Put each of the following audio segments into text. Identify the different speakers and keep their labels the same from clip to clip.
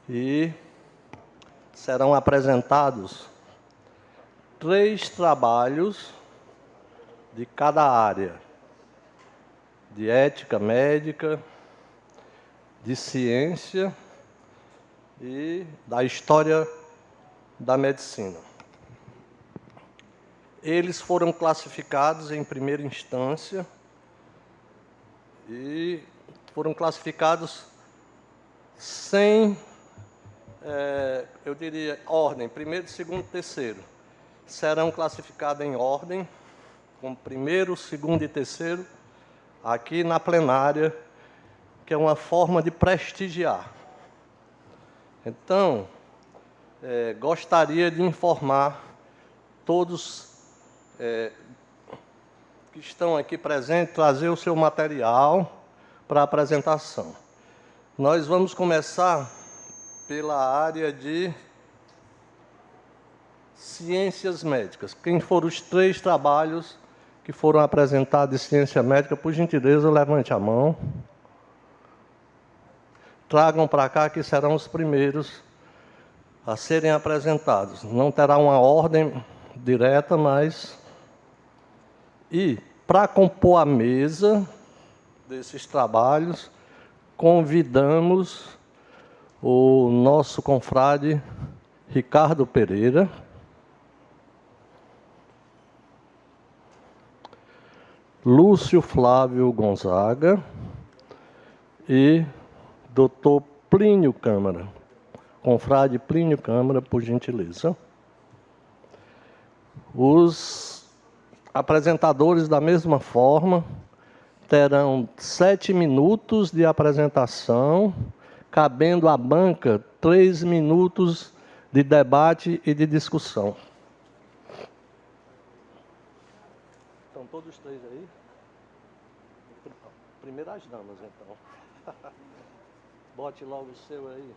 Speaker 1: E serão apresentados 3 trabalhos de cada área, de ética médica, de ciência e da história da medicina. Eles foram classificados em primeira instância e foram classificados sem, eu diria, ordem, primeiro, segundo, terceiro. Serão classificados em ordem, como primeiro, segundo e terceiro, aqui na plenária, que é uma forma de prestigiar. Então, gostaria de informar todos que estão aqui presentes, trazer o seu material para a apresentação. Nós vamos começar pela área de ciências médicas. Quem foram os 3 trabalhos que foram apresentados de ciência médica, por gentileza, levante a mão. Tragam para cá que serão os primeiros a serem apresentados. Não terá uma ordem direta, mas... E, para compor a mesa desses trabalhos, convidamos o nosso confrade Ricardo Pereira, Lúcio Flávio Gonzaga e Dr. Plínio Câmara. Confrade Plínio Câmara, por gentileza. Os apresentadores, da mesma forma, terão 7 minutos de apresentação, cabendo à banca 3 minutos de debate e de discussão. Estão todos 3 aí? Primeiro as damas, então. Bote logo o seu aí.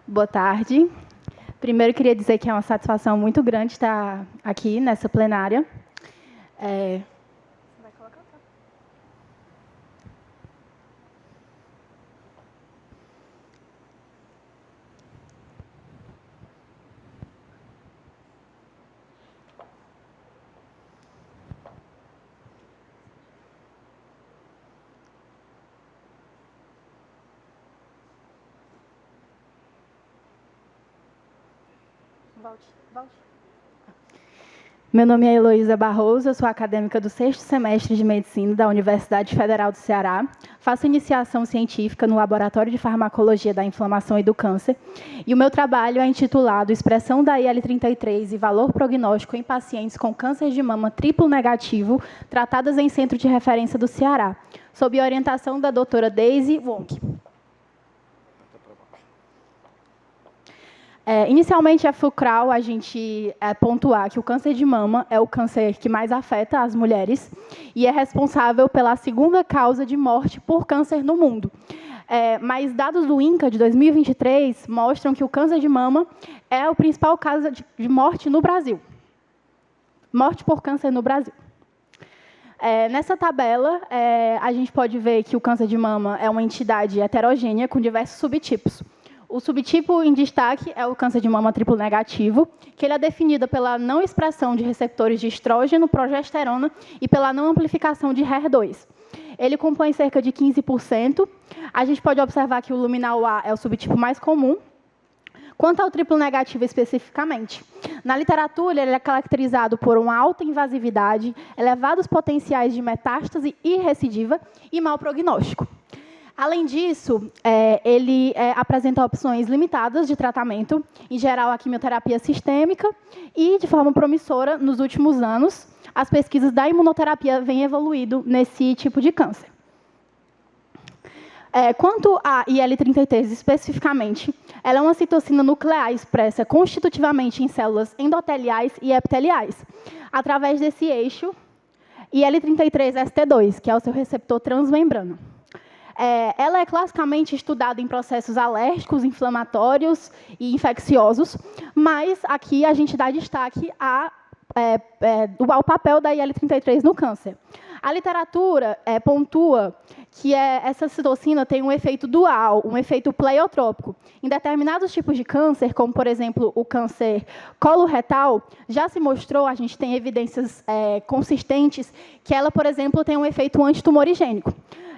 Speaker 2: Boa tarde. Primeiro, queria dizer que é uma satisfação muito grande estar aqui nessa plenária. Vai colocar? Volte. Meu nome é Heloísa Barroso, eu sou acadêmica do 6º semestre de Medicina da Universidade Federal do Ceará. Faço iniciação científica no Laboratório de Farmacologia da Inflamação e do Câncer. E o meu trabalho é intitulado Expressão da IL-33 e Valor Prognóstico em Pacientes com Câncer de Mama Triplo Negativo, tratadas em Centro de Referência do Ceará, sob orientação da doutora Daisy Wonk. Inicialmente, é fulcral a gente pontuar que o câncer de mama é o câncer que mais afeta as mulheres e é responsável pela segunda causa de morte por câncer no mundo. Mas dados do INCA de 2023 mostram que o câncer de mama é o principal causa de morte no Brasil. Morte por câncer no Brasil. Nessa tabela, a gente pode ver que o câncer de mama é uma entidade heterogênea com diversos subtipos. O subtipo em destaque é o câncer de mama triplo negativo, que ele é definido pela não expressão de receptores de estrógeno, progesterona e pela não amplificação de HER2. Ele compõe cerca de 15%. A gente pode observar que o luminal A é o subtipo mais comum. Quanto ao triplo negativo especificamente, na literatura ele é caracterizado por uma alta invasividade, elevados potenciais de metástase e recidiva e mau prognóstico. Além disso, ele apresenta opções limitadas de tratamento, em geral a quimioterapia sistêmica, e, de forma promissora, nos últimos anos, as pesquisas da imunoterapia vêm evoluindo nesse tipo de câncer. Quanto à IL-33 especificamente, ela é uma citocina nuclear expressa constitutivamente em células endoteliais e epiteliais, através desse eixo IL-33-ST2, que é o seu receptor transmembrana. Ela é classicamente estudada em processos alérgicos, inflamatórios e infecciosos, mas aqui a gente dá destaque ao papel da IL-33 no câncer. A literatura pontua que essa citocina tem um efeito dual, um efeito pleiotrópico. Em determinados tipos de câncer, como, por exemplo, o câncer coloretal, já se mostrou, a gente tem evidências consistentes, que ela, por exemplo, tem um efeito antitumorigênico.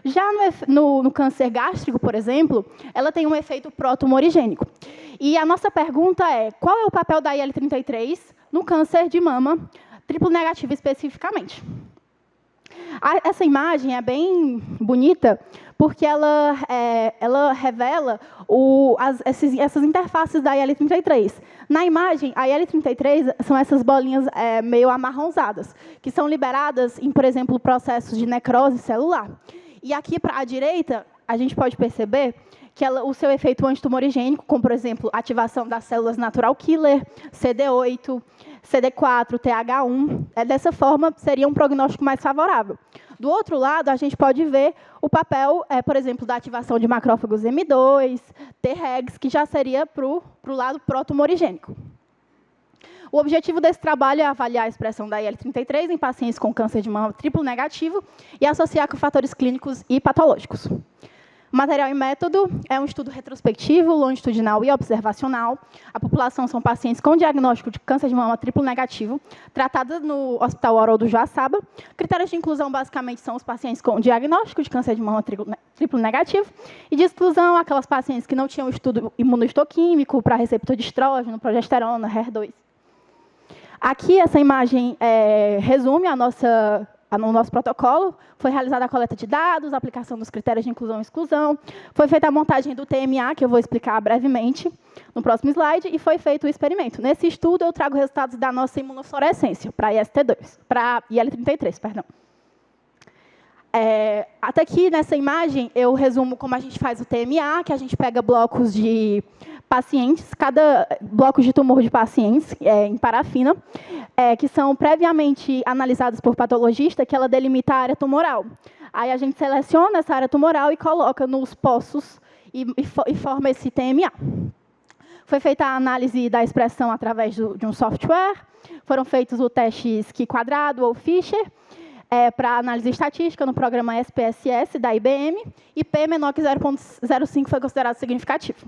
Speaker 2: Já no câncer gástrico, por exemplo, ela tem um efeito protumorigênico. E a nossa pergunta é, qual é o papel da IL-33 no câncer de mama triplo negativo especificamente? Essa imagem é bem bonita, porque ela revela essas interfaces da IL-33. Na imagem, a IL-33 são essas bolinhas meio amarronzadas, que são liberadas em, por exemplo, processos de necrose celular. E aqui, para a direita, a gente pode perceber que o seu efeito antitumorigênico, como, por exemplo, ativação das células natural killer, CD8, CD4, TH1, dessa forma, seria um prognóstico mais favorável. Do outro lado, a gente pode ver o papel, por exemplo, da ativação de macrófagos M2, Tregs, que já seria para o lado protumorigênico. O objetivo desse trabalho é avaliar a expressão da IL-33 em pacientes com câncer de mama triplo negativo e associar com fatores clínicos e patológicos. O material e método é um estudo retrospectivo, longitudinal e observacional. A população são pacientes com diagnóstico de câncer de mama triplo negativo, tratadas no Hospital Oral do Joaçaba. Critérios de inclusão, basicamente, são os pacientes com diagnóstico de câncer de mama triplo negativo, e de exclusão, aquelas pacientes que não tinham estudo imunohistoquímico para receptor de estrógeno, progesterona, HER2. Aqui, essa imagem resume o nosso protocolo. Foi realizada a coleta de dados, a aplicação dos critérios de inclusão e exclusão, foi feita a montagem do TMA, que eu vou explicar brevemente no próximo slide, e foi feito o experimento. Nesse estudo, eu trago resultados da nossa imunofluorescência para IL-33, perdão. Até aqui, nessa imagem, eu resumo como a gente faz o TMA, que a gente pega blocos de pacientes, cada bloco de tumor de pacientes em parafina, que são previamente analisados por patologista, que ela delimita a área tumoral. Aí a gente seleciona essa área tumoral e coloca nos poços e forma esse TMA. Foi feita a análise da expressão através de um software, foram feitos o teste Ski-quadrado ou Fisher, para análise estatística no programa SPSS da IBM, e P menor que 0,05 foi considerado significativo.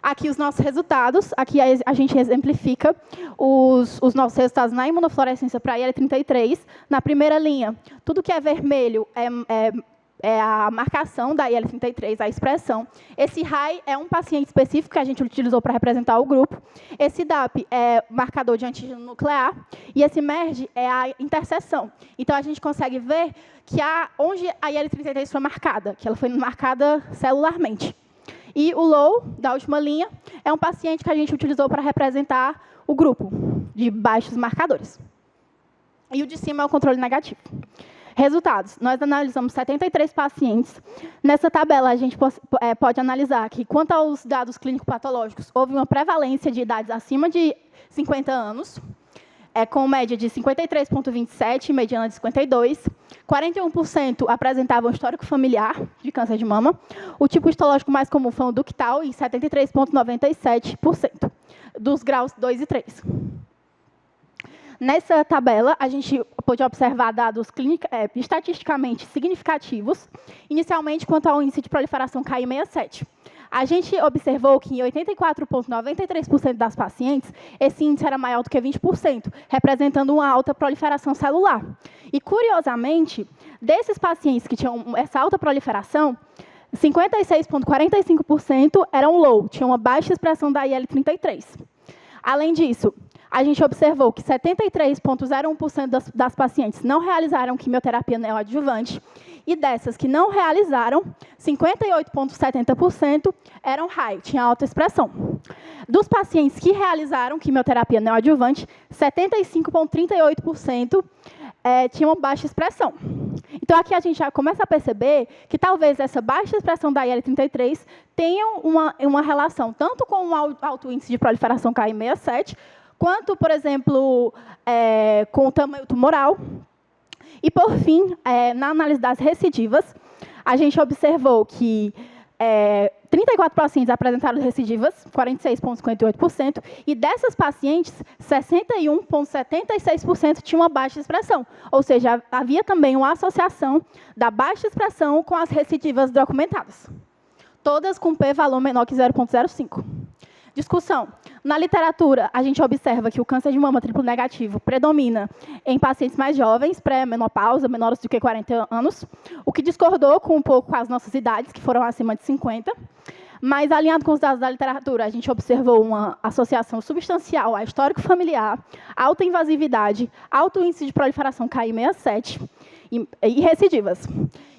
Speaker 2: Aqui os nossos resultados, aqui a gente exemplifica os nossos resultados na imunofluorescência para IL-33. Na primeira linha, tudo que é vermelho é a marcação da IL-33, a expressão. Esse RAI é um paciente específico que a gente utilizou para representar o grupo. Esse DAP é marcador de antígeno nuclear. E esse MERG é a interseção. Então, a gente consegue ver que onde a IL-33 foi marcada, que ela foi marcada celularmente. E o LOW, da última linha, é um paciente que a gente utilizou para representar o grupo de baixos marcadores. E o de cima é o controle negativo. Resultados. Nós analisamos 73 pacientes. Nessa tabela, a gente pode analisar que, quanto aos dados clínico-patológicos, houve uma prevalência de idades acima de 50 anos, com média de 53,27, mediana de 52. 41% apresentavam histórico familiar de câncer de mama. O tipo histológico mais comum foi o ductal, em 73,97% dos graus 2 e 3. Nessa tabela, a gente pôde observar dados estatisticamente significativos, inicialmente quanto ao índice de proliferação Ki-67. A gente observou que, em 84,93% das pacientes, esse índice era maior do que 20%, representando uma alta proliferação celular. E, curiosamente, desses pacientes que tinham essa alta proliferação, 56,45% eram low, tinham uma baixa expressão da IL-33. Além disso, a gente observou que 73,01% das pacientes não realizaram quimioterapia neoadjuvante, e dessas que não realizaram, 58,70% eram high, tinha alta expressão. Dos pacientes que realizaram quimioterapia neoadjuvante, 75,38% tinham baixa expressão. Então, aqui a gente já começa a perceber que talvez essa baixa expressão da IL-33 tenha uma relação tanto com o alto índice de proliferação Ki-67, quanto, por exemplo, com o tamanho tumoral. E, por fim, na análise das recidivas, a gente observou que 34 pacientes apresentaram recidivas, 46,58%, e dessas pacientes, 61,76% tinham uma baixa expressão. Ou seja, havia também uma associação da baixa expressão com as recidivas documentadas. Todas com p-valor menor que 0,05. Discussão. Na literatura, a gente observa que o câncer de mama triplo negativo predomina em pacientes mais jovens, pré-menopausa, menores do que 40 anos, o que discordou um pouco com as nossas idades, que foram acima de 50. Mas, alinhado com os dados da literatura, a gente observou uma associação substancial a histórico familiar, alta invasividade, alto índice de proliferação Ki-67 e recidivas.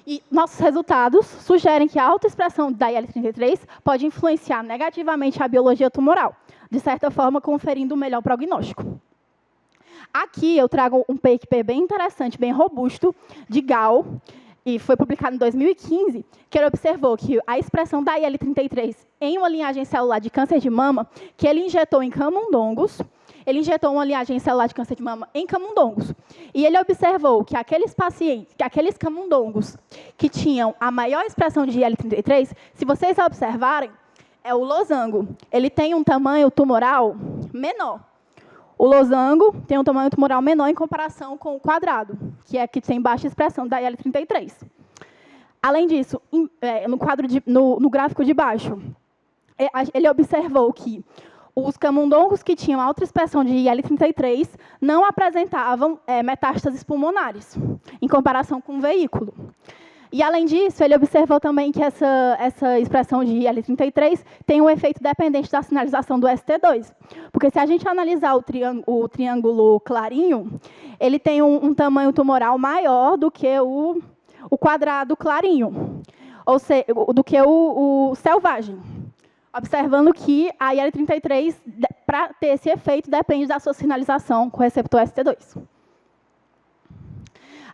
Speaker 2: E nossos resultados sugerem que a alta expressão da IL-33 pode influenciar negativamente a biologia tumoral, de certa forma, conferindo um melhor prognóstico. Aqui eu trago um paper bem interessante, bem robusto, de Gall, e foi publicado em 2015, que ele observou que a expressão da IL-33 em uma linhagem celular de câncer de mama, que ele injetou em camundongos, ele injetou uma linhagem celular de câncer de mama em camundongos. E ele observou que aqueles pacientes, que aqueles camundongos que tinham a maior expressão de IL-33, se vocês observarem, é o losango. Ele tem um tamanho tumoral menor. O losango tem um tamanho tumoral menor em comparação com o quadrado, que tem baixa expressão da IL-33. Além disso, no gráfico de baixo, ele observou que os camundongos que tinham alta expressão de IL-33 não apresentavam metástases pulmonares, em comparação com o veículo. E, além disso, ele observou também que essa expressão de IL-33 tem um efeito dependente da sinalização do ST2. Porque, se a gente analisar o triângulo clarinho, ele tem um tamanho tumoral maior do que o quadrado clarinho, ou seja, do que o selvagem. Observando que a IL-33, para ter esse efeito, depende da sua sinalização com o receptor ST2.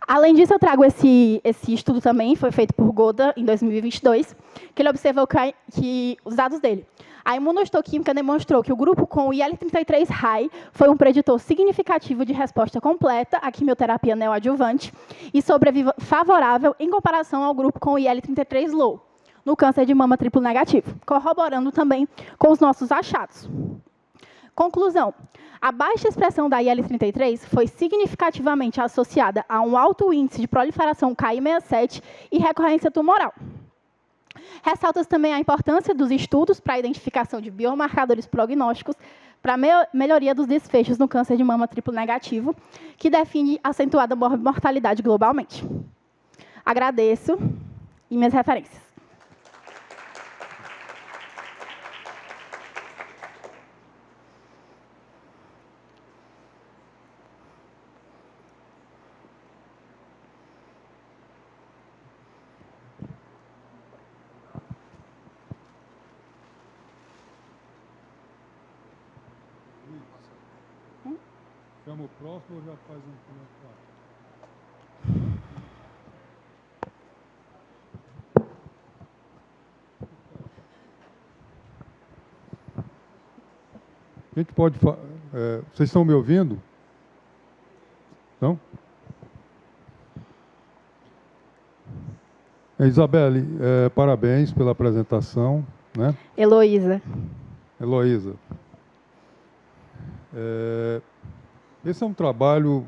Speaker 2: Além disso, eu trago esse estudo também, foi feito por Goda, em 2022, que ele observou que os dados dele. A imunohistoquímica demonstrou que o grupo com o IL-33 high foi um preditor significativo de resposta completa à quimioterapia neoadjuvante e sobreviva favorável em comparação ao grupo com o IL-33 low. no câncer de mama triplo negativo, corroborando também com os nossos achados. Conclusão. A baixa expressão da IL-33 foi significativamente associada a um alto índice de proliferação KI67 e recorrência tumoral. Ressalta-se também a importância dos estudos para a identificação de biomarcadores prognósticos para a melhoria dos desfechos no câncer de mama triplo negativo, que define acentuada mortalidade globalmente. Agradeço e minhas referências.
Speaker 3: Chama o próximo ou já faz um comentário? A gente pode... vocês estão me ouvindo? Não? Isabelle, parabéns pela apresentação, né?
Speaker 2: Heloísa.
Speaker 3: Heloísa. Esse é um trabalho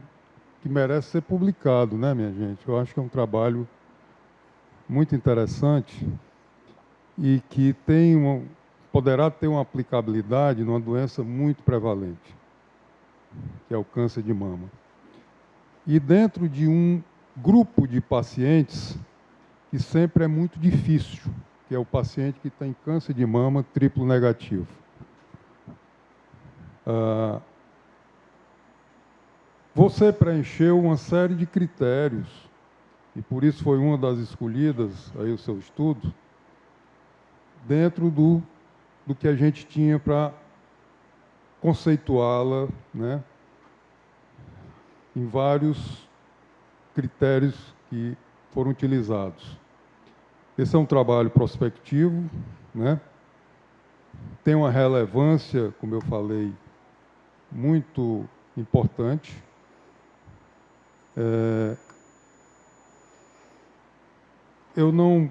Speaker 3: que merece ser publicado, né, minha gente? Eu acho que é um trabalho muito interessante e que poderá ter uma aplicabilidade numa doença muito prevalente, que é o câncer de mama. E dentro de um grupo de pacientes que sempre é muito difícil, que é o paciente que tem câncer de mama triplo negativo. Você preencheu uma série de critérios, e por isso foi uma das escolhidas, aí o seu estudo, dentro do que a gente tinha para conceituá-la, né, em vários critérios que foram utilizados. Esse é um trabalho prospectivo, né, tem uma relevância, como eu falei, muito importante. Eu não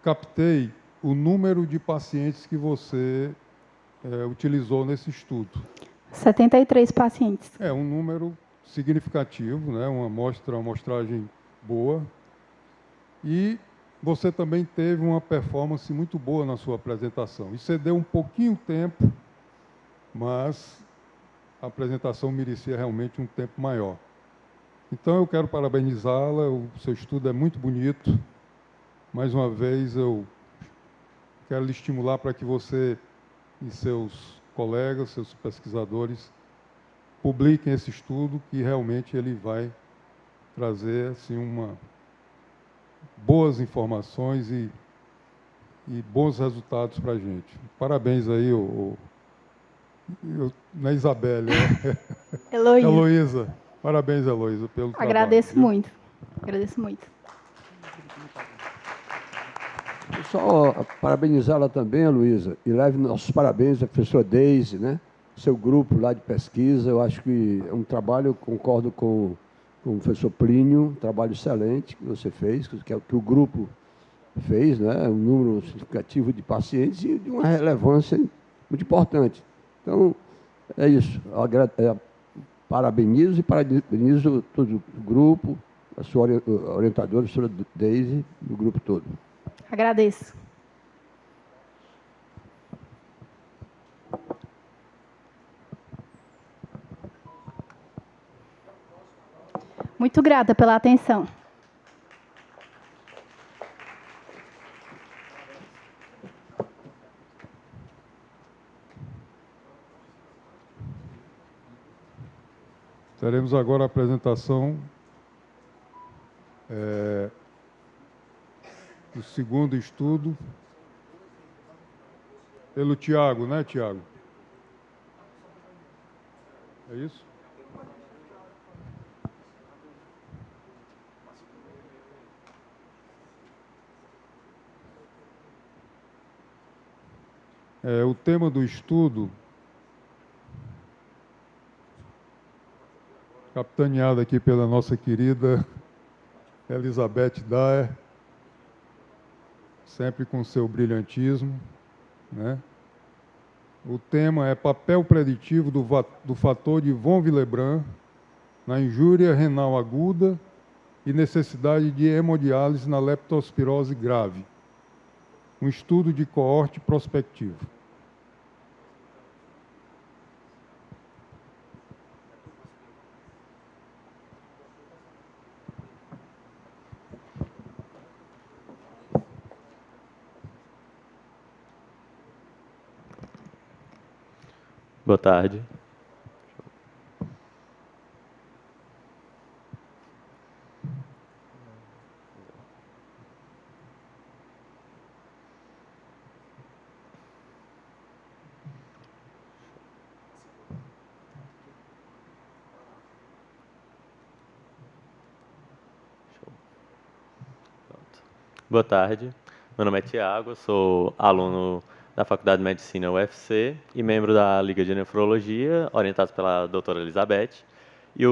Speaker 3: captei o número de pacientes que você utilizou nesse estudo.
Speaker 2: 73 pacientes.
Speaker 3: É um número significativo, né? Uma amostragem boa. E você também teve uma performance muito boa na sua apresentação. Excedeu um pouquinho o tempo, mas a apresentação merecia realmente um tempo maior. Então, eu quero parabenizá-la, o seu estudo é muito bonito. Mais uma vez, eu quero lhe estimular para que você e seus colegas, seus pesquisadores, publiquem esse estudo, que realmente ele vai trazer assim, boas informações e bons resultados para a gente. Parabéns aí, na Isabelle, né? Heloísa. Parabéns, Heloísa, pelo trabalho.
Speaker 2: Agradeço muito. Agradeço muito.
Speaker 4: Só parabenizá-la também, Heloísa, e leve nossos parabéns à professora Deise, né? Seu grupo lá de pesquisa. Eu acho que é um trabalho, eu concordo com o professor Plínio, um trabalho excelente que você fez, que o grupo fez, né? Um número significativo de pacientes e de uma relevância muito importante. Então, é isso. Parabenizo e parabenizo todo o grupo, a sua orientadora, a professora Deise, e o grupo todo.
Speaker 2: Agradeço. Muito grata pela atenção.
Speaker 3: Teremos agora a apresentação do segundo estudo, pelo Tiago, né, Tiago? É isso? O tema do estudo, capitaneado aqui pela nossa querida Elizabeth Daer, sempre com seu brilhantismo, né? O tema é papel preditivo do fator de von Willebrand na injúria renal aguda e necessidade de hemodiálise na leptospirose grave. Um estudo de coorte prospectivo.
Speaker 5: Boa tarde. Boa tarde, meu nome é Tiago, sou aluno da Faculdade de Medicina UFC e membro da Liga de Nefrologia, orientado pela doutora Elizabeth. E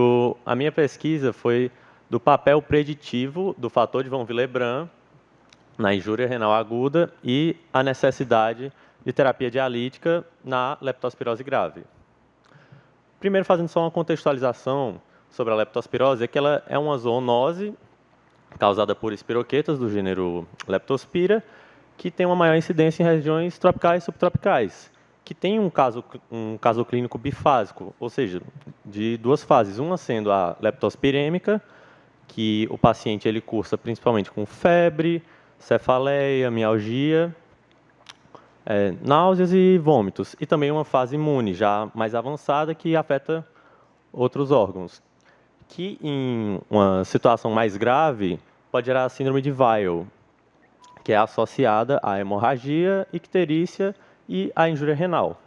Speaker 5: a minha pesquisa foi do papel preditivo do fator de von Willebrand na injúria renal aguda e a necessidade de terapia dialítica na leptospirose grave. Primeiro, fazendo só uma contextualização sobre a leptospirose, é que ela é uma zoonose causada por espiroquetas do gênero Leptospira, que tem uma maior incidência em regiões tropicais e subtropicais, que tem um caso clínico bifásico, ou seja, de duas fases, uma sendo a leptospirêmica, que o paciente ele cursa principalmente com febre, cefaleia, mialgia, náuseas e vômitos, e também uma fase imune já mais avançada que afeta outros órgãos, que em uma situação mais grave pode gerar a síndrome de Weil, que é associada à hemorragia, icterícia e à injúria renal.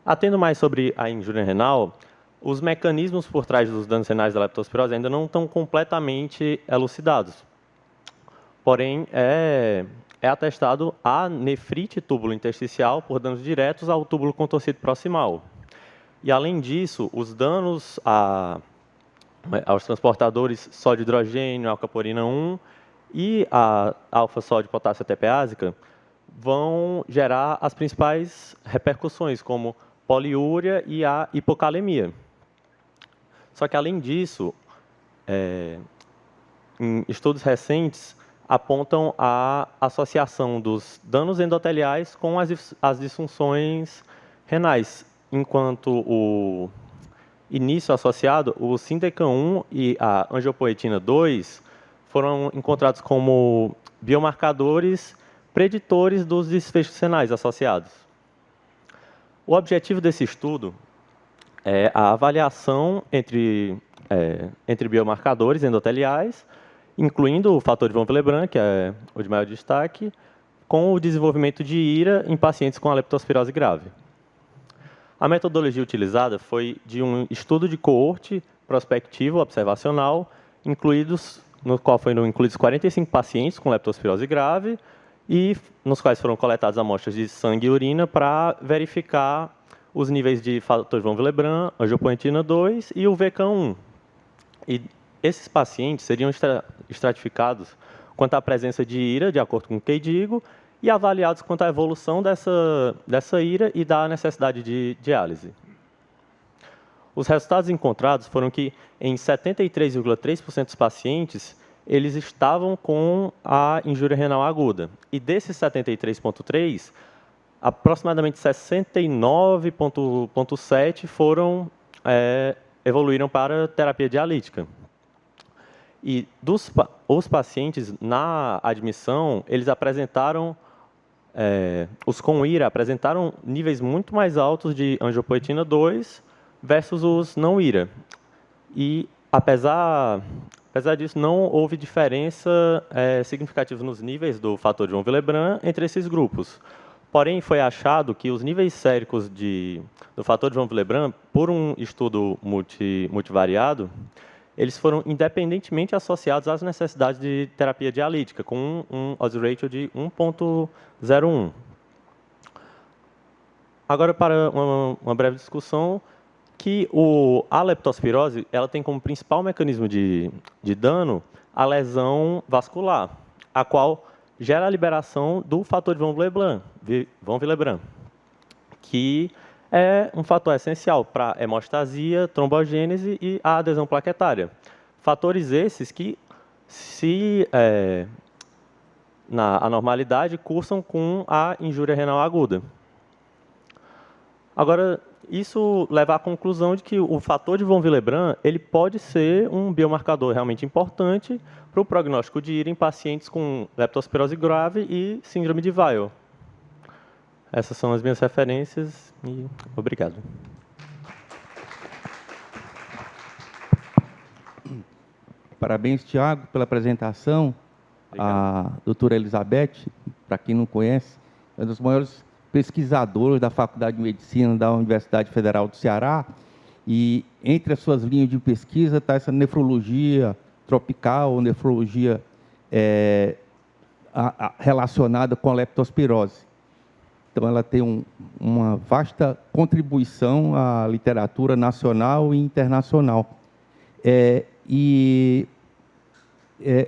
Speaker 5: Atendo mais sobre a injúria renal, os mecanismos por trás dos danos renais da leptospirose ainda não estão completamente elucidados. Porém, é atestado a nefrite túbulo-intersticial por danos diretos ao túbulo contorcido proximal. E, além disso, os danos aos transportadores sódio-hidrogênio, alcaporina 1 e a alfa-sódio-potássio tepeásica vão gerar as principais repercussões, como poliúria e a hipocalemia. Só que, além disso, em estudos recentes, apontam a associação dos danos endoteliais com as disfunções renais, enquanto o início associado, o SINDECAN1 e a angiopoetina 2 foram encontrados como biomarcadores preditores dos desfechos renais associados. O objetivo desse estudo é a avaliação entre biomarcadores endoteliais, incluindo o fator de von Willebrand, que é o de maior destaque, com o desenvolvimento de IRA em pacientes com a leptospirose grave. A metodologia utilizada foi de um estudo de coorte prospectivo observacional, no qual foram incluídos 45 pacientes com leptospirose grave e nos quais foram coletadas amostras de sangue e urina para verificar os níveis de fator de von Willebrand, angiopoetina 2 e o VCAM1. E esses pacientes seriam estratificados quanto à presença de IRA, de acordo com o KDIGO, e avaliados quanto à evolução dessa IRA e da necessidade de diálise. Os resultados encontrados foram que, em 73,3% dos pacientes, eles estavam com a injúria renal aguda. E desses 73,3%, aproximadamente 69,7% evoluíram para terapia dialítica. E os pacientes, na admissão, eles apresentaram, os com IRA apresentaram níveis muito mais altos de angiopoetina 2 versus os não IRA. E, apesar disso, não houve diferença significativa nos níveis do fator de von Willebrand entre esses grupos. Porém, foi achado que os níveis séricos do fator de von Willebrand, por um estudo multivariado, eles foram independentemente associados às necessidades de terapia dialítica, com um odds ratio de 1,01. Agora, para uma breve discussão, que a leptospirose ela tem como principal mecanismo de dano a lesão vascular, a qual gera a liberação do fator de von Willebrand, que é um fator essencial para a hemostasia, trombogênese e a adesão plaquetária. Fatores esses que, se na anormalidade, cursam com a injúria renal aguda. Agora, isso leva à conclusão de que o fator de von Willebrand ele pode ser um biomarcador realmente importante para o prognóstico de IRA em pacientes com leptospirose grave e síndrome de Weill. Essas são as minhas referências e obrigado.
Speaker 6: Parabéns, Tiago, pela apresentação.
Speaker 5: Obrigado.
Speaker 6: A doutora Elizabeth, para quem não conhece, é um dos maiores pesquisadores da Faculdade de Medicina da Universidade Federal do Ceará, e entre as suas linhas de pesquisa está essa nefrologia tropical, nefrologia relacionada com a leptospirose. Então, ela tem uma vasta contribuição à literatura nacional e internacional.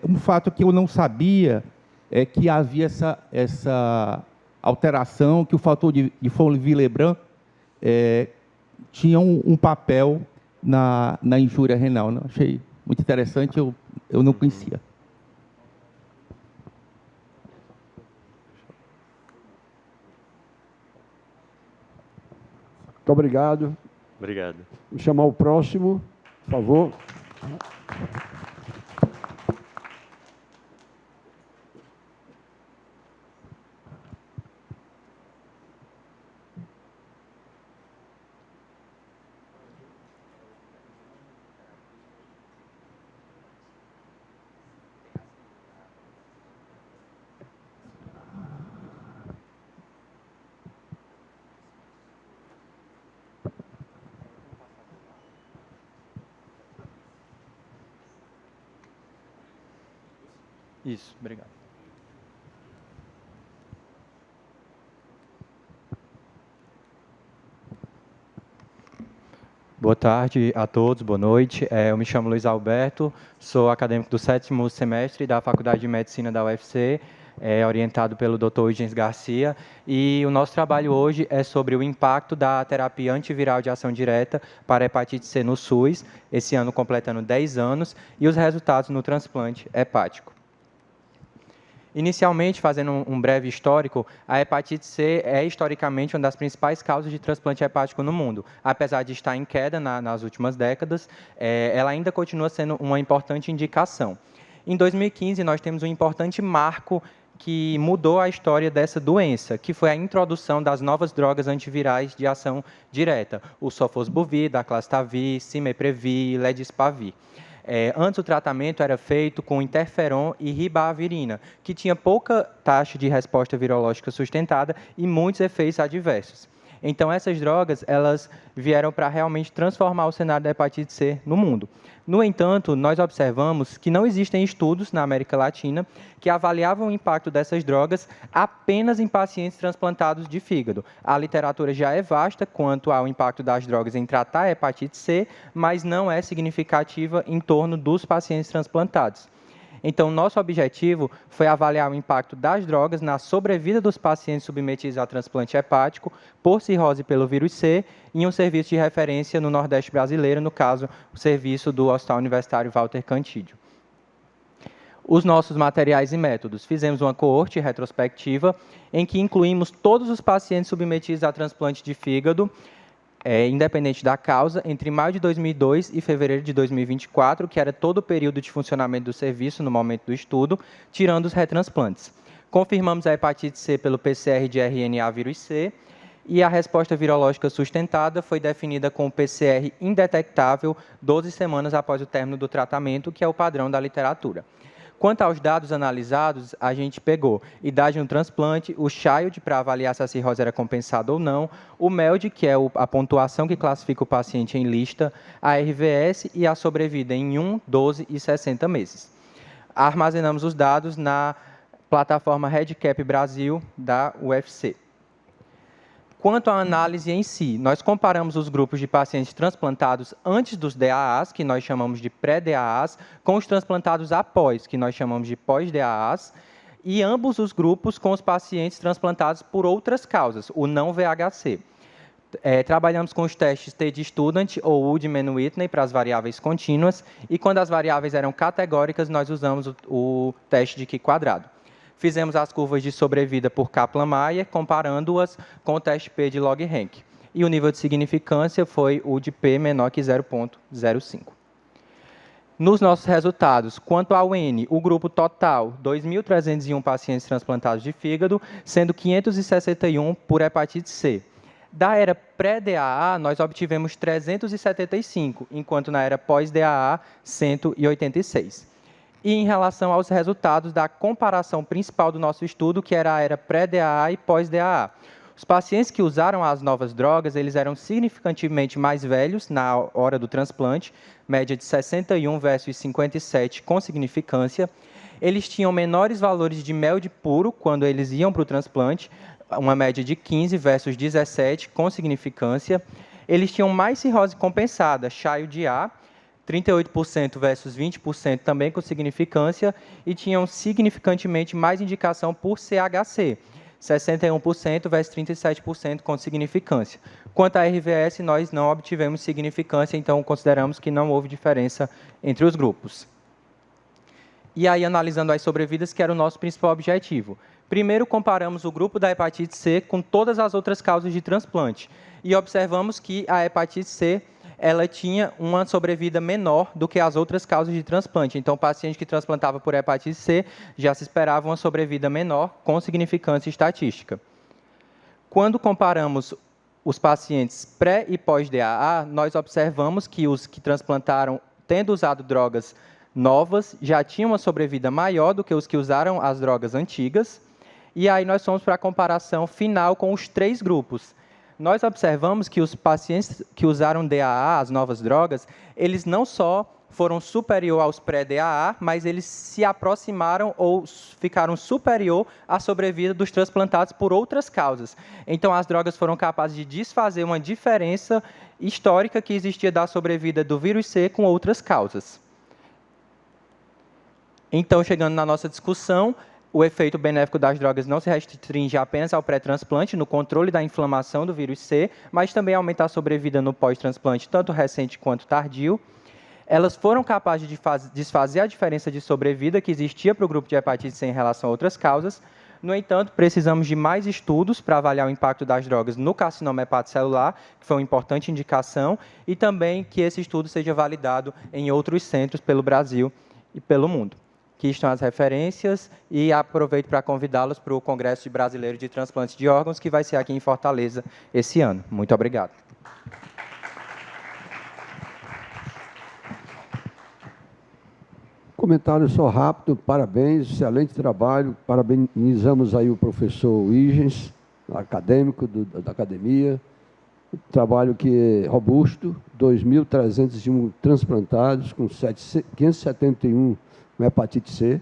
Speaker 6: Um fato que eu não sabia é que havia essa alteração, que o fator de von Willebrand tinha um papel na injúria renal. Né? Achei muito interessante, eu não conhecia.
Speaker 4: Muito obrigado.
Speaker 5: Obrigado.
Speaker 4: Vou chamar o próximo, por favor.
Speaker 7: Isso, obrigado. Boa tarde a todos, boa noite. Eu me chamo Luiz Alberto, sou acadêmico do 7º semestre da Faculdade de Medicina da UFC, orientado pelo Dr. Huygens Garcia, e o nosso trabalho hoje é sobre o impacto da terapia antiviral de ação direta para a hepatite C no SUS, esse ano completando 10 anos, e os resultados no transplante hepático. Inicialmente, fazendo um breve histórico, a hepatite C é historicamente uma das principais causas de transplante hepático no mundo. Apesar de estar em queda nas últimas décadas, ela ainda continua sendo uma importante indicação. Em 2015, nós temos um importante marco que mudou a história dessa doença, que foi a introdução das novas drogas antivirais de ação direta, o sofosbuvir, daclastavir, cimeprevir e ledispavir. Antes, o tratamento era feito com interferon e ribavirina, que tinha pouca taxa de resposta virológica sustentada e muitos efeitos adversos. Então, essas drogas elas vieram para realmente transformar o cenário da hepatite C no mundo. No entanto, nós observamos que não existem estudos na América Latina que avaliavam o impacto dessas drogas apenas em pacientes transplantados de fígado. A literatura já é vasta quanto ao impacto das drogas em tratar a hepatite C, mas não é significativa em torno dos pacientes transplantados. Então, nosso objetivo foi avaliar o impacto das drogas na sobrevida dos pacientes submetidos a transplante hepático por cirrose pelo vírus C em um serviço de referência no Nordeste brasileiro, no caso, o serviço do Hospital Universitário Walter Cantídio. Os nossos materiais e métodos. Fizemos uma coorte retrospectiva em que incluímos todos os pacientes submetidos a transplante de fígado, independente da causa, entre maio de 2002 e fevereiro de 2024, que era todo o período de funcionamento do serviço no momento do estudo, tirando os retransplantes. Confirmamos a hepatite C pelo PCR de RNA vírus C, e a resposta virológica sustentada foi definida com o PCR indetectável 12 semanas após o término do tratamento, que é o padrão da literatura. Quanto aos dados analisados, a gente pegou idade no transplante, o child para avaliar se a cirrose era compensada ou não, o MELD, que é a pontuação que classifica o paciente em lista, a RVS e a sobrevida em 1, 12 e 60 meses. Armazenamos os dados na plataforma REDCap Brasil da UFC. Quanto à análise em si, nós comparamos os grupos de pacientes transplantados antes dos DAAs, que nós chamamos de pré-DAAs, com os transplantados após, que nós chamamos de pós-DAAs, e ambos os grupos com os pacientes transplantados por outras causas, o não VHC. Trabalhamos com os testes TD-Student ou Woodman-Whitney para as variáveis contínuas, e quando as variáveis eram categóricas, nós usamos o teste de Q². Fizemos as curvas de sobrevida por Kaplan-Meier, comparando-as com o teste P de log-rank. E o nível de significância foi o de P menor que 0,05. Nos nossos resultados, quanto ao N, o grupo total, 2.301 pacientes transplantados de fígado, sendo 561 por hepatite C. Da era pré-DAA, nós obtivemos 375, enquanto na era pós-DAA, 186. E em relação aos resultados da comparação principal do nosso estudo, que era a era pré-DAA e pós-DAA. Os pacientes que usaram as novas drogas, eles eram significativamente mais velhos na hora do transplante, média de 61 versus 57 com significância. Eles tinham menores valores de MELD puro quando eles iam para o transplante, uma média de 15 versus 17 com significância. Eles tinham mais cirrose compensada, Child-A, 38% versus 20% também com significância, e tinham significantemente mais indicação por CHC, 61% versus 37% com significância. Quanto à RVS, nós não obtivemos significância, então consideramos que não houve diferença entre os grupos. E aí, analisando as sobrevidas, que era o nosso principal objetivo. Primeiro, comparamos o grupo da hepatite C com todas as outras causas de transplante, e observamos que a hepatite C ela tinha uma sobrevida menor do que as outras causas de transplante. Então, o paciente que transplantava por hepatite C já se esperava uma sobrevida menor com significância estatística. Quando comparamos os pacientes pré e pós-DAA, nós observamos que os que transplantaram tendo usado drogas novas já tinham uma sobrevida maior do que os que usaram as drogas antigas. E aí nós fomos para a comparação final com os 3 grupos. Nós observamos que os pacientes que usaram DAA, as novas drogas, eles não só foram superior aos pré-DAA, mas eles se aproximaram ou ficaram superior à sobrevida dos transplantados por outras causas. Então, as drogas foram capazes de desfazer uma diferença histórica que existia da sobrevida do vírus C com outras causas. Então, chegando na nossa discussão, o efeito benéfico das drogas não se restringe apenas ao pré-transplante, no controle da inflamação do vírus C, mas também aumenta a sobrevida no pós-transplante, tanto recente quanto tardio. Elas foram capazes de desfazer a diferença de sobrevida que existia para o grupo de hepatite C em relação a outras causas. No entanto, precisamos de mais estudos para avaliar o impacto das drogas no carcinoma hepatocelular, que foi uma importante indicação, e também que esse estudo seja validado em outros centros pelo Brasil e pelo mundo. Aqui estão as referências e aproveito para convidá-los para o Congresso Brasileiro de Transplantes de Órgãos, que vai ser aqui em Fortaleza esse ano. Muito obrigado.
Speaker 4: Comentário só rápido, parabéns, excelente trabalho, parabenizamos aí o professor Huygens, acadêmico da academia, trabalho que é robusto, 2.301 transplantados, com 571 com hepatite C,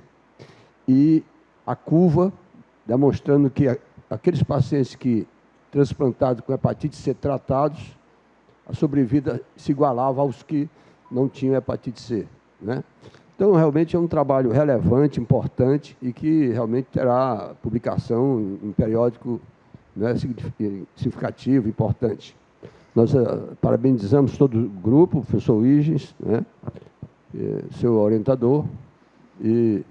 Speaker 4: e a curva demonstrando que aqueles pacientes que transplantados com hepatite C tratados, a sobrevida se igualava aos que não tinham hepatite C, né? Então, realmente é um trabalho relevante, importante, e que realmente terá publicação em periódico, né, significativo, importante. Nós parabenizamos todo o grupo, o professor Huygens, né, seu orientador, e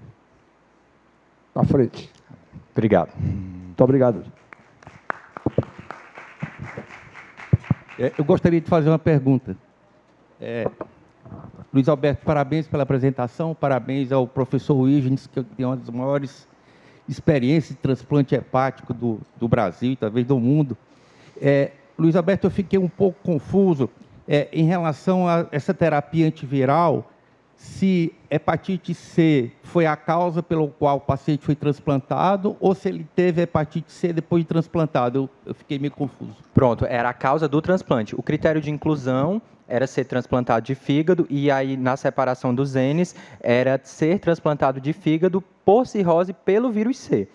Speaker 4: à frente.
Speaker 7: Obrigado.
Speaker 4: Muito obrigado.
Speaker 6: Eu gostaria de fazer uma pergunta. Luiz Alberto, parabéns pela apresentação, parabéns ao professor Huygens, que tem uma das maiores experiências de transplante hepático do Brasil e talvez do mundo. Luiz Alberto, eu fiquei um pouco confuso em relação a essa terapia antiviral, se hepatite C foi a causa pelo qual o paciente foi transplantado ou se ele teve hepatite C depois de transplantado. Eu fiquei meio confuso.
Speaker 7: Pronto, era a causa do transplante. O critério de inclusão era ser transplantado de fígado e aí na separação dos Ns era ser transplantado de fígado por cirrose pelo vírus C.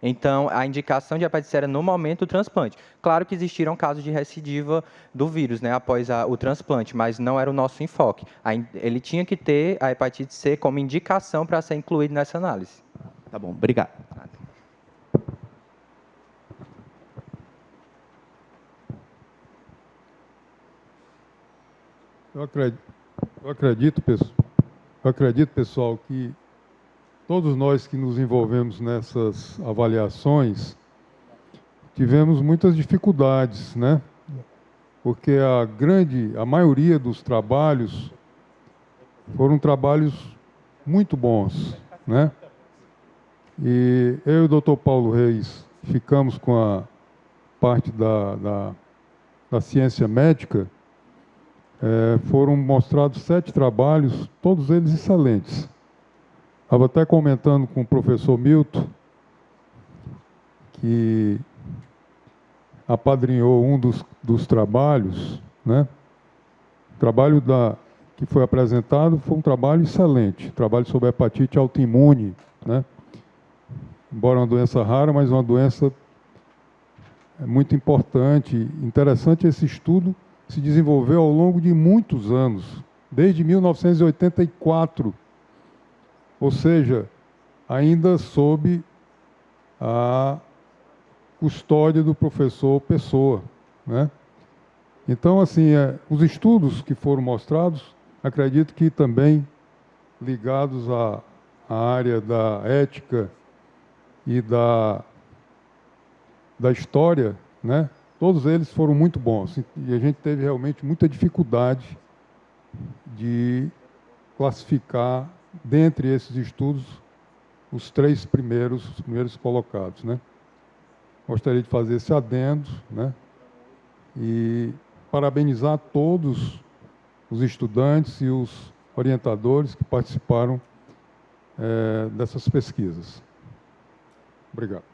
Speaker 7: Então, a indicação de hepatite C era no momento do transplante. Claro que existiram casos de recidiva do vírus, né, após o transplante, mas não era o nosso enfoque. Ele tinha que ter a hepatite C como indicação para ser incluído nessa análise.
Speaker 6: Tá bom, obrigado.
Speaker 3: Eu acredito, pessoal, que todos nós que nos envolvemos nessas avaliações tivemos muitas dificuldades, né? Porque a maioria dos trabalhos foram trabalhos muito bons, né? E eu e o Dr. Paulo Reis ficamos com a parte da ciência médica. Foram mostrados 7 trabalhos, todos eles excelentes. Estava até comentando com o professor Milton, que apadrinhou um dos trabalhos, né? O trabalho que foi apresentado foi um trabalho excelente, trabalho sobre hepatite autoimune, né? Embora uma doença rara, mas uma doença muito importante. Interessante, esse estudo se desenvolveu ao longo de muitos anos, desde 1984, ou seja, ainda sob a custódia do professor Pessoa, né? Então, assim, os estudos que foram mostrados, acredito que também ligados à área da ética e da história, né? Todos eles foram muito bons. E a gente teve realmente muita dificuldade de classificar, dentre esses estudos, os 3 primeiros colocados, né? Gostaria de fazer esse adendo, né? E parabenizar todos os estudantes e os orientadores que participaram dessas pesquisas. Obrigado.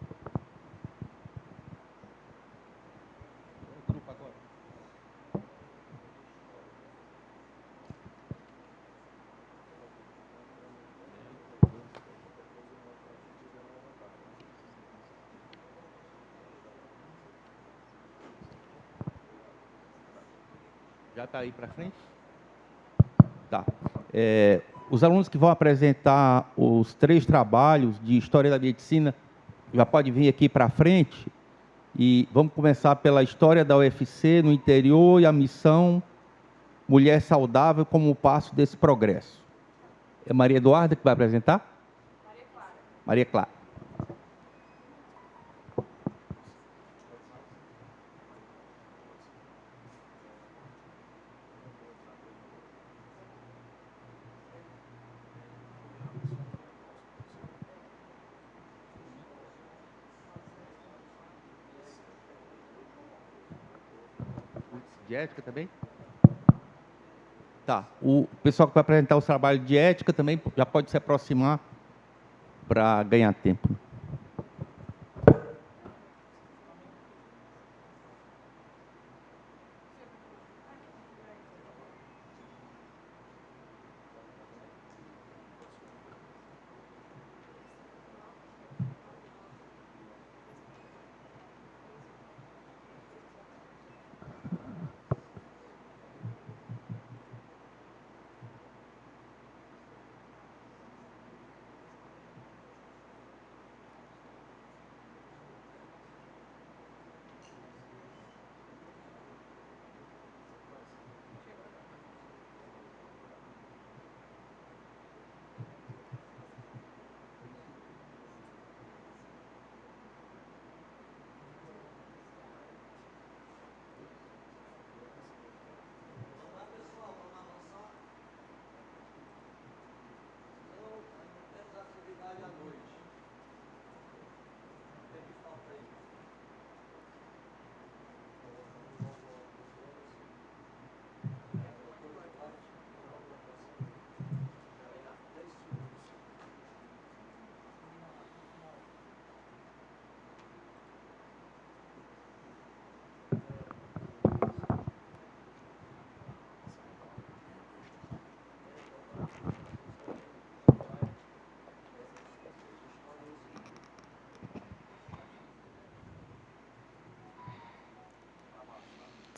Speaker 6: Já está aí para frente? Tá. Os alunos que vão apresentar os 3 trabalhos de História da Medicina já pode vir aqui para frente. E vamos começar pela História da UFC no interior e a missão Mulher Saudável como passo desse progresso. É Maria Eduarda que vai apresentar? Maria Clara. Maria Clara. De ética também? Tá. O pessoal que vai apresentar os trabalhos de ética também já pode se aproximar para ganhar tempo.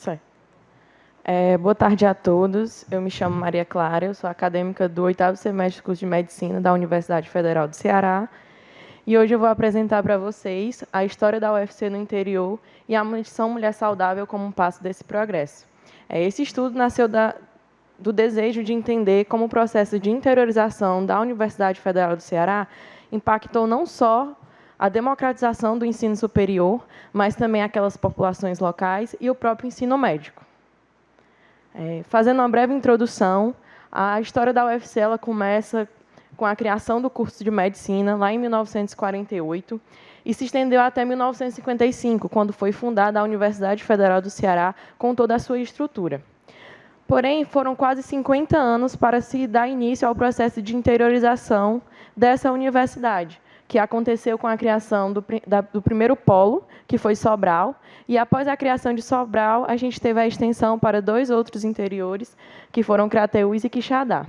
Speaker 8: Certo. Boa tarde a todos. Eu me chamo Maria Clara, eu sou acadêmica do 8º semestre do curso de Medicina da Universidade Federal do Ceará. E hoje eu vou apresentar para vocês a história da UFC no interior e a missão Mulher Saudável como um passo desse progresso. Esse estudo nasceu do desejo de entender como o processo de interiorização da Universidade Federal do Ceará impactou não só a democratização do ensino superior, mas também aquelas populações locais e o próprio ensino médico. Fazendo uma breve introdução, a história da UFC ela começa com a criação do curso de medicina, lá em 1948, e se estendeu até 1955, quando foi fundada a Universidade Federal do Ceará, com toda a sua estrutura. Porém, foram quase 50 anos para se dar início ao processo de interiorização dessa universidade, que aconteceu com a criação do primeiro polo, que foi Sobral, e após a criação de Sobral, a gente teve a extensão para 2 outros interiores, que foram Crateús e Quixadá.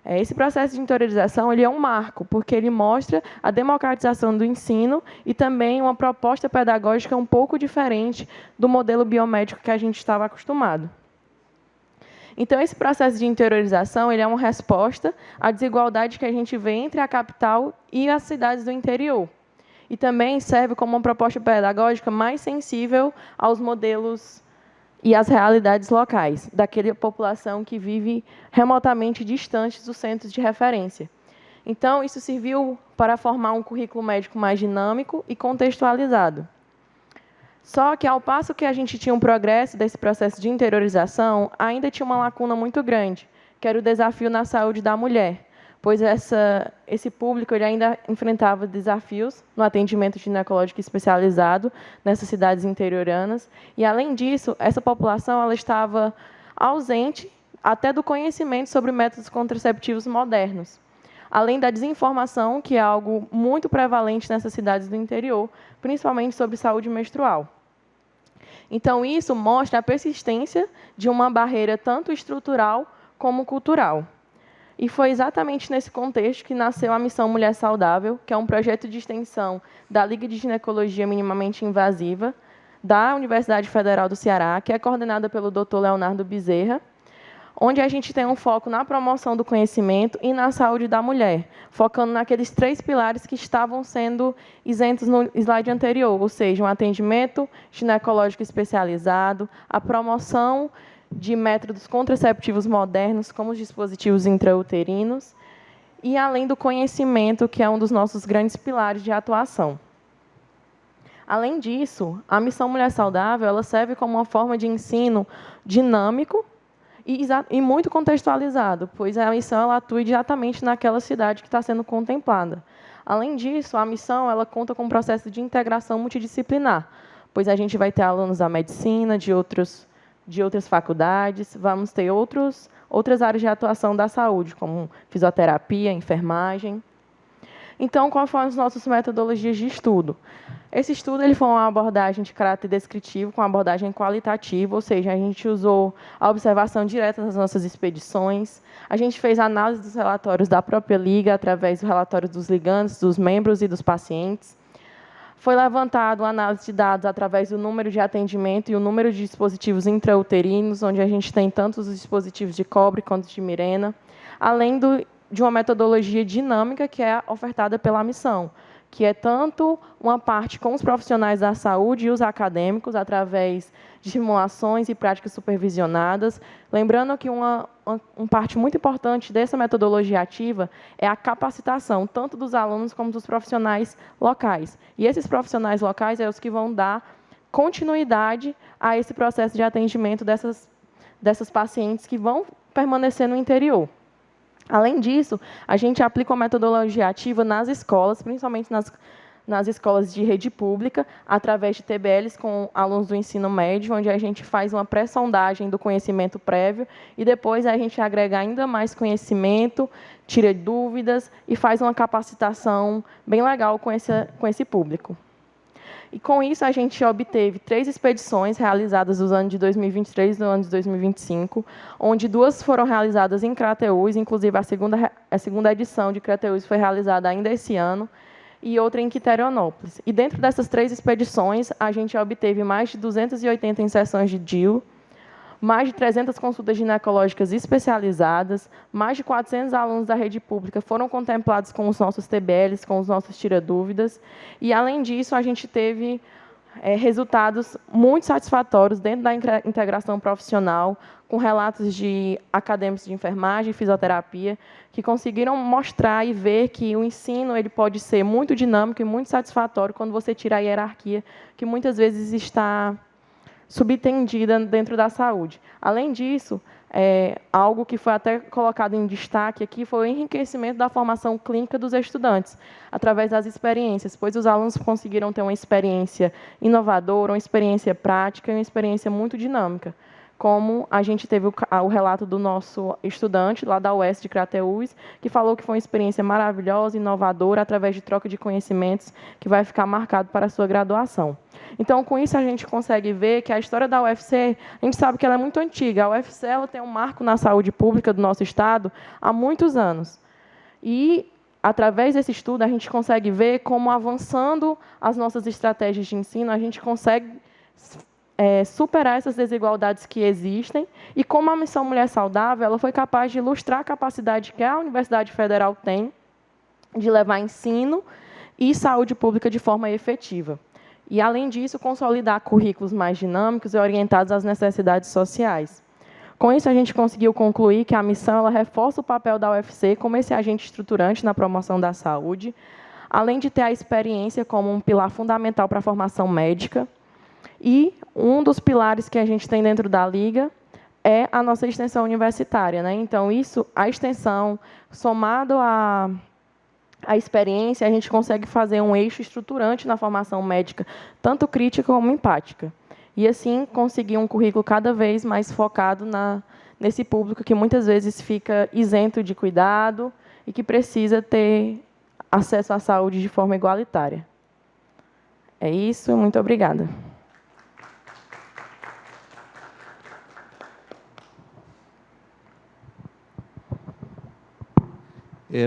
Speaker 8: Esse processo de interiorização ele é um marco, porque ele mostra a democratização do ensino e também uma proposta pedagógica um pouco diferente do modelo biomédico que a gente estava acostumado. Então, esse processo de interiorização ele é uma resposta à desigualdade que a gente vê entre a capital e as cidades do interior. E também serve como uma proposta pedagógica mais sensível aos modelos e às realidades locais, daquela população que vive remotamente distantes dos centros de referência. Então, isso serviu para formar um currículo médico mais dinâmico e contextualizado. Só que, ao passo que a gente tinha um progresso desse processo de interiorização, ainda tinha uma lacuna muito grande, que era o desafio na saúde da mulher, pois esse público ele ainda enfrentava desafios no atendimento ginecológico especializado nessas cidades interioranas, e, além disso, essa população ela estava ausente até do conhecimento sobre métodos contraceptivos modernos, além da desinformação, que é algo muito prevalente nessas cidades do interior, principalmente sobre saúde menstrual. Então, isso mostra a persistência de uma barreira tanto estrutural como cultural. E foi exatamente nesse contexto que nasceu a Missão Mulher Saudável, que é um projeto de extensão da Liga de Ginecologia Minimamente Invasiva, da Universidade Federal do Ceará, que é coordenada pelo Dr. Leonardo Bezerra, onde a gente tem um foco na promoção do conhecimento e na saúde da mulher, focando naqueles 3 pilares que estavam sendo isentos no slide anterior, ou seja, um atendimento ginecológico especializado, a promoção de métodos contraceptivos modernos, como os dispositivos intrauterinos, e além do conhecimento, que é um dos nossos grandes pilares de atuação. Além disso, a Missão Mulher Saudável ela serve como uma forma de ensino dinâmico e muito contextualizado, pois a missão ela atua diretamente naquela cidade que está sendo contemplada. Além disso, a missão ela conta com um processo de integração multidisciplinar, pois a gente vai ter alunos da medicina, de outras faculdades, vamos ter outras áreas de atuação da saúde, como fisioterapia, enfermagem. Então, quais foram as nossas metodologias de estudo? Esse estudo ele foi uma abordagem de caráter descritivo, com abordagem qualitativa, ou seja, a gente usou a observação direta das nossas expedições, a gente fez análise dos relatórios da própria Liga, através do relatório dos ligantes, dos membros e dos pacientes. Foi levantado uma análise de dados através do número de atendimento e o número de dispositivos intrauterinos, onde a gente tem tanto os dispositivos de cobre quanto de Mirena, além de uma metodologia dinâmica que é ofertada pela missão, que é tanto uma parte com os profissionais da saúde e os acadêmicos, através de simulações e práticas supervisionadas. Lembrando que uma parte muito importante dessa metodologia ativa é a capacitação, tanto dos alunos como dos profissionais locais. E esses profissionais locais são os que vão dar continuidade a esse processo de atendimento dessas pacientes que vão permanecer no interior. Além disso, a gente aplica uma metodologia ativa nas escolas, principalmente nas escolas de rede pública, através de TBLs com alunos do ensino médio, onde a gente faz uma pré-sondagem do conhecimento prévio e depois a gente agrega ainda mais conhecimento, tira dúvidas e faz uma capacitação bem legal com esse público. E, com isso, a gente obteve 3 expedições realizadas nos anos de 2023 e no ano de 2025, onde 2 foram realizadas em Crateús, inclusive a segunda edição de Crateús foi realizada ainda esse ano, e outra em Quiterianópolis. E, dentro dessas 3 expedições, a gente obteve mais de 280 inserções de DIU, mais de 300 consultas ginecológicas especializadas, mais de 400 alunos da rede pública foram contemplados com os nossos TBLs, com os nossos tira-dúvidas, e, além disso, a gente teve resultados muito satisfatórios dentro da integração profissional, com relatos de acadêmicos de enfermagem e fisioterapia, que conseguiram mostrar e ver que o ensino ele pode ser muito dinâmico e muito satisfatório quando você tira a hierarquia, que muitas vezes está subtendida dentro da saúde. Além disso, algo que foi até colocado em destaque aqui foi o enriquecimento da formação clínica dos estudantes, através das experiências, pois os alunos conseguiram ter uma experiência inovadora, uma experiência prática e uma experiência muito dinâmica. Como a gente teve o relato do nosso estudante, lá da UES de Crateús, que falou que foi uma experiência maravilhosa, inovadora, através de troca de conhecimentos, que vai ficar marcado para a sua graduação. Então, com isso, a gente consegue ver que a história da UFC, a gente sabe que ela é muito antiga. A UFC ela tem um marco na saúde pública do nosso Estado há muitos anos. E, através desse estudo, a gente consegue ver como, avançando as nossas estratégias de ensino, a gente consegue superar essas desigualdades que existem e como a Missão Mulher Saudável ela foi capaz de ilustrar a capacidade que a Universidade Federal tem de levar ensino e saúde pública de forma efetiva. E, além disso, consolidar currículos mais dinâmicos e orientados às necessidades sociais. Com isso, a gente conseguiu concluir que a missão ela reforça o papel da UFC como esse agente estruturante na promoção da saúde, além de ter a experiência como um pilar fundamental para a formação médica. E um dos pilares que a gente tem dentro da Liga é a nossa extensão universitária, né? Então, a extensão, somado à experiência, a gente consegue fazer um eixo estruturante na formação médica, tanto crítica como empática. E, assim, conseguir um currículo cada vez mais focado nesse público que muitas vezes fica isento de cuidado e que precisa ter acesso à saúde de forma igualitária. É isso, muito obrigada.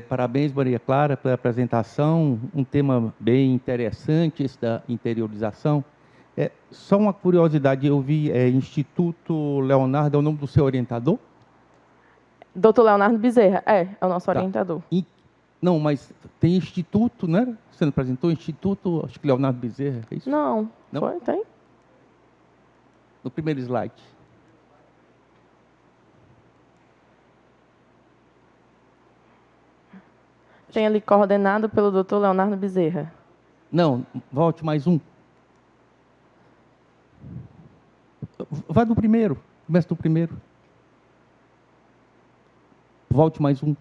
Speaker 6: Parabéns, Maria Clara, pela apresentação. Um tema bem interessante, esse da interiorização. Só uma curiosidade, eu vi Instituto Leonardo, é o nome do seu orientador?
Speaker 8: Dr. Leonardo Bezerra, é o nosso orientador.
Speaker 6: Não, mas tem instituto, né? Você não apresentou Instituto, acho que Leonardo Bezerra, é isso?
Speaker 8: Não? Tem?
Speaker 6: No primeiro slide.
Speaker 8: Tem ali coordenado pelo Dr. Leonardo Bezerra.
Speaker 6: Não, volte mais um. Vai do primeiro, começa do primeiro. Volte mais um.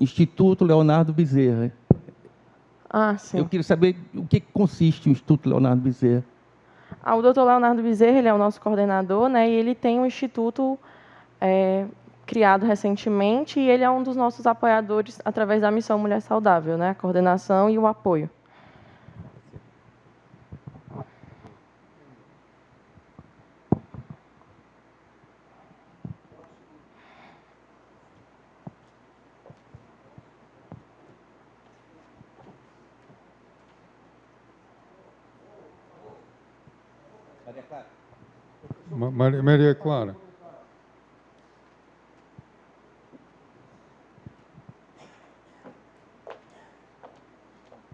Speaker 6: Instituto Leonardo Bezerra.
Speaker 8: Sim.
Speaker 6: Eu queria saber o que consiste o Instituto Leonardo Bezerra.
Speaker 8: O Dr. Leonardo Bezerra ele é o nosso coordenador, né? E ele tem um instituto criado recentemente e ele é um dos nossos apoiadores através da Missão Mulher Saudável, né? A coordenação e o apoio.
Speaker 3: Maria Clara.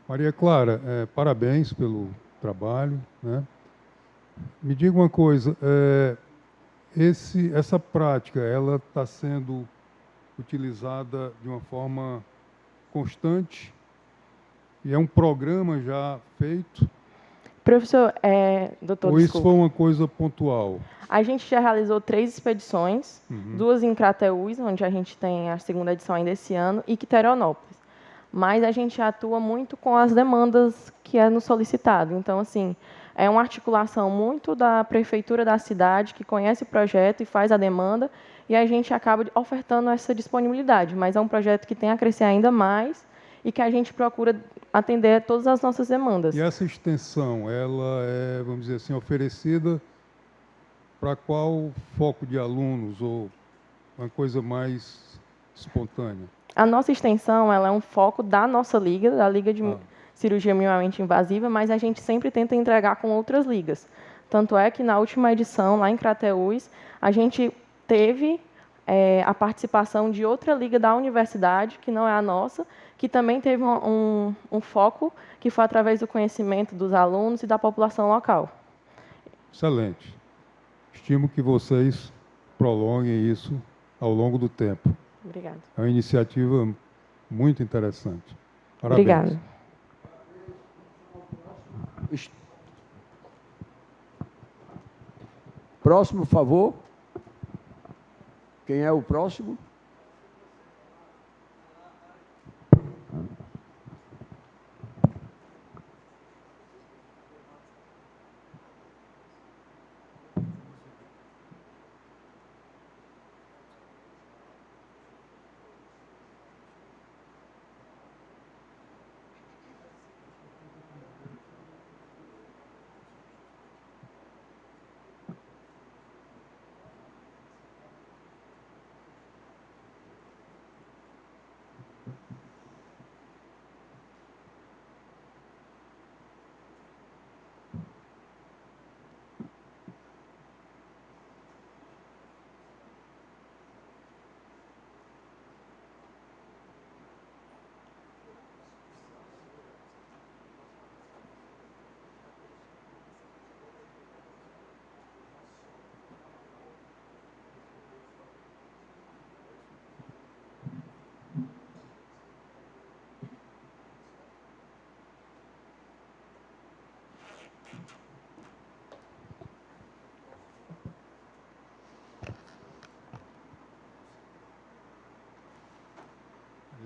Speaker 3: Maria Clara, parabéns pelo trabalho, né? Me diga uma coisa, essa prática, ela está sendo utilizada de uma forma constante e é um programa já feito?
Speaker 8: Professor, doutor,
Speaker 3: ou isso foi uma coisa pontual?
Speaker 8: A gente já realizou 3 expedições, 2 em Crateús, onde a gente tem a segunda edição ainda esse ano, e Quiterianópolis. Mas a gente atua muito com as demandas que é nos solicitado. Então, assim, é uma articulação muito da prefeitura da cidade, que conhece o projeto e faz a demanda, e a gente acaba ofertando essa disponibilidade. Mas é um projeto que tem a crescer ainda mais e que a gente procura atender todas as nossas demandas.
Speaker 3: E essa extensão, ela é, vamos dizer assim, oferecida para qual foco de alunos ou uma coisa mais espontânea?
Speaker 8: A nossa extensão ela é um foco da nossa liga, da Liga de Cirurgia Minimamente Invasiva, mas a gente sempre tenta entregar com outras ligas. Tanto é que na última edição, lá em Crateús, a gente teve a participação de outra liga da universidade, que não é a nossa, que também teve um foco, que foi através do conhecimento dos alunos e da população local.
Speaker 3: Excelente. Estimo que vocês prolonguem isso ao longo do tempo.
Speaker 8: Obrigada.
Speaker 3: É uma iniciativa muito interessante. Parabéns.
Speaker 8: Obrigada.
Speaker 4: Próximo, por favor. Quem é o próximo?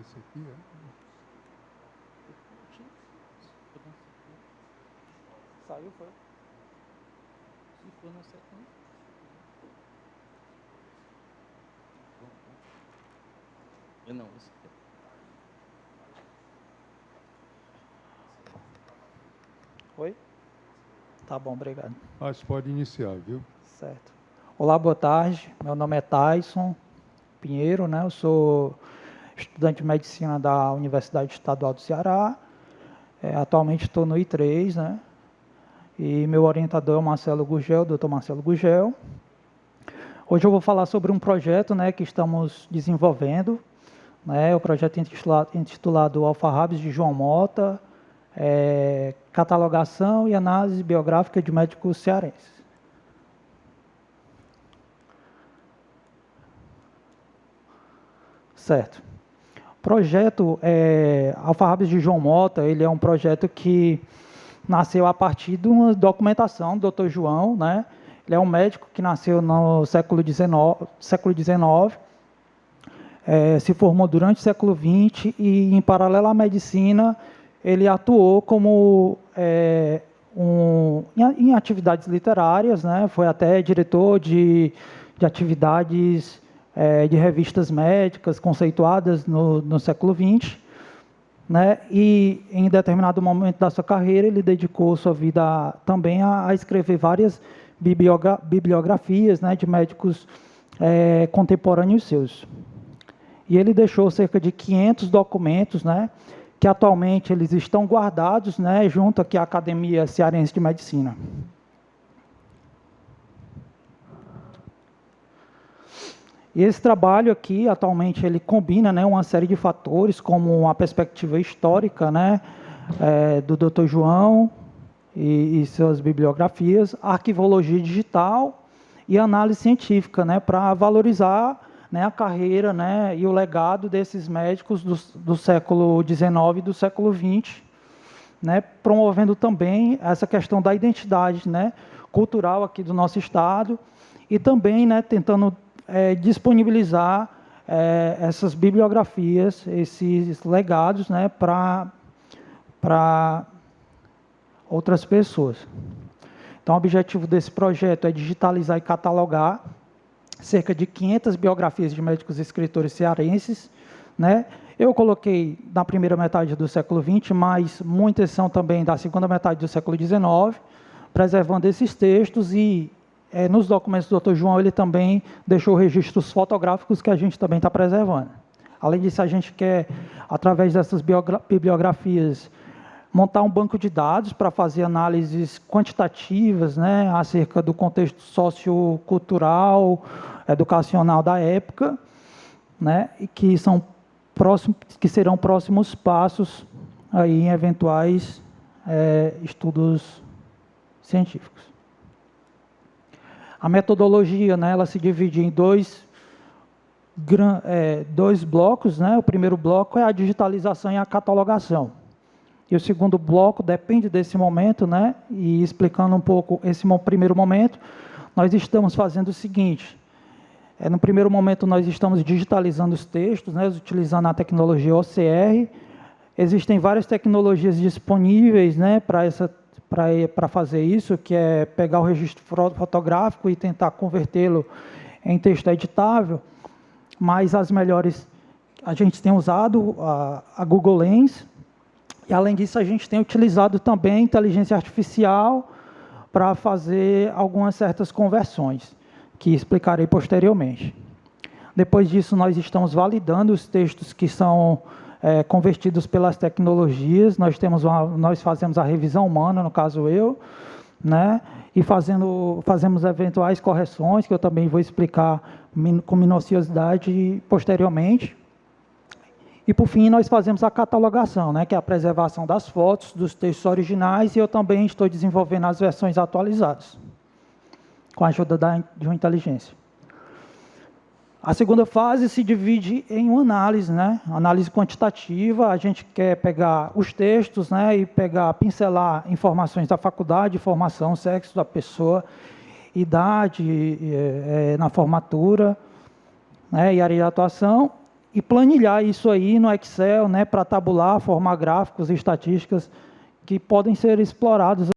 Speaker 3: Esse aqui é...
Speaker 9: Saiu, foi? Se for na sequência. Eu não. Oi? Tá bom, obrigado.
Speaker 3: Mas pode iniciar, viu?
Speaker 9: Certo. Olá, boa tarde. Meu nome é Tyson Pinheiro, né? Eu sou estudante de medicina da Universidade Estadual do Ceará. Atualmente estou no I3, né? E meu orientador é o Marcelo Gurgel, Dr. Marcelo Gurgel. Hoje eu vou falar sobre um projeto, né, que estamos desenvolvendo, né? O projeto intitulado Alfarrabes de João Mota, catalogação e análise biográfica de médicos cearenses. Certo. O projeto Alfarrabes de João Mota, ele é um projeto que nasceu a partir de uma documentação do Dr. João, né? Ele é um médico que nasceu no século XIX, se formou durante o século XX e, em paralelo à medicina, ele atuou como em atividades literárias, né? Foi até diretor de atividades de revistas médicas conceituadas no século XX, né? E em determinado momento da sua carreira ele dedicou sua vida também a escrever várias bibliografias, né, de médicos contemporâneos seus. E ele deixou cerca de 500 documentos, né, que atualmente eles estão guardados, né, junto aqui à Academia Cearense de Medicina. E esse trabalho aqui, atualmente, ele combina, né, uma série de fatores, como a perspectiva histórica, né, do Dr. João e suas bibliografias, arquivologia digital e análise científica, né, para valorizar, né, a carreira, né, e o legado desses médicos do século XIX e do século XX, né, promovendo também essa questão da identidade, né, cultural aqui do nosso estado e também, né, tentando disponibilizar essas bibliografias, esses legados, né, para outras pessoas. Então, o objetivo desse projeto é digitalizar e catalogar cerca de 500 biografias de médicos e escritores cearenses, né? Eu coloquei na primeira metade do século XX, mas muitas são também da segunda metade do século XIX, preservando esses textos e nos documentos do Dr. João, ele também deixou registros fotográficos que a gente também está preservando. Além disso, a gente quer, através dessas bibliografias, montar um banco de dados para fazer análises quantitativas, né, acerca do contexto sociocultural, educacional da época, né, e que serão próximos passos aí em eventuais estudos científicos. A metodologia, né, ela se divide em dois blocos, né? O primeiro bloco é a digitalização e a catalogação. E o segundo bloco depende desse momento, né? E explicando um pouco esse primeiro momento, nós estamos fazendo o seguinte: no primeiro momento nós estamos digitalizando os textos, né? Utilizando a tecnologia OCR. Existem várias tecnologias disponíveis, né? Para fazer isso, que é pegar o registro fotográfico e tentar convertê-lo em texto editável. Mas as melhores, a gente tem usado a Google Lens, e além disso a gente tem utilizado também a inteligência artificial para fazer algumas certas conversões, que explicarei posteriormente. Depois disso nós estamos validando os textos que são convertidos pelas tecnologias, nós fazemos a revisão humana, no caso eu, né? E fazemos eventuais correções, que eu também vou explicar com minuciosidade posteriormente. E, por fim, nós fazemos a catalogação, né, que é a preservação das fotos, dos textos originais, e eu também estou desenvolvendo as versões atualizadas, com a ajuda de uma inteligência. A segunda fase se divide em uma análise, né, análise quantitativa. A gente quer pegar os textos, né, e pincelar informações da faculdade, formação, sexo da pessoa, idade na formatura, né, e área de atuação, e planilhar isso aí no Excel, né, para tabular, formar gráficos e estatísticas que podem ser explorados